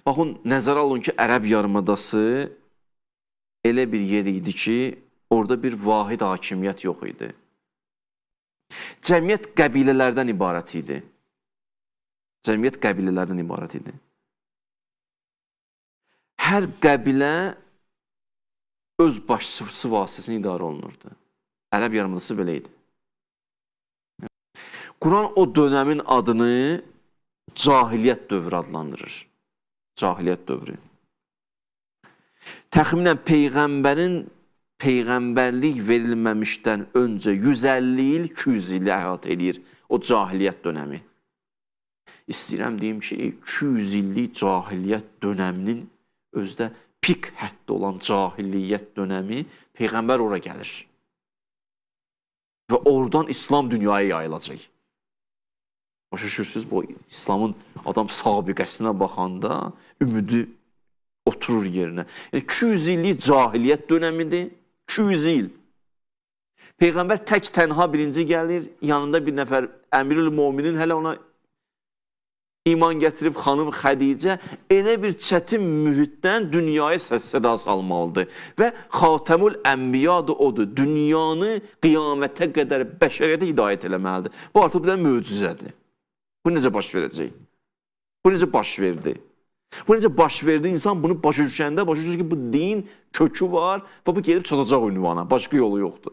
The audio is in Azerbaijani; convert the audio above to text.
Baxın, nəzərə alın ki, Ərəb yarımadası elə bir yer idi ki, orada bir vahid hakimiyyət yox idi. Cəmiyyət qəbilələrdən ibarət idi. Cəmiyyət qəbilələrdən ibarət idi. Hər qəbilə öz başçısı vasitəsilə idarə olunurdu. Ərəb yarımadası belə idi. Quran o dönəmin adını cahiliyyət dövrü adlandırır. Cahiliyyət dövrü. Təxminən Peyğəmbərin Peyğəmbərlik verilməmişdən öncə 150 il, 200 ili əhatə edir o cahiliyyət dönəmi. İstəyirəm deyim ki, 200 illik cahiliyyət dönəminin özdə pik həddi olan cahiliyyət dönəmi Peyğəmbər ora gəlir. Və oradan İslam dünyaya yayılacaq. Başa düşürsünüz, bu İslamın adam sabiqəsinə baxanda ümidi oturur yerinə. Yəni 200 illik cahiliyyət dönəmidir, 200 il. Peyğəmbər tək tənha birinci gəlir, yanında bir nəfər Əmirül-Müminin, hələ ona iman gətirib xanım Xədicə elə bir çətin mühitdən dünyaya səs-səda salmalıdır. Və Xatəmül Ənbiyadır odur, dünyanı qiyamətə qədər bəşəriyyətə hidayət eləməlidir. Bu artıq bir möcüzədir. Bu necə baş verəcək? Bu necə baş verdi? Bu necə baş verdi? İnsan bunu başa düşəndə, başa düşür ki, bu din kökü var və bu gedib çatacaq ünvana, başqa yolu yoxdur.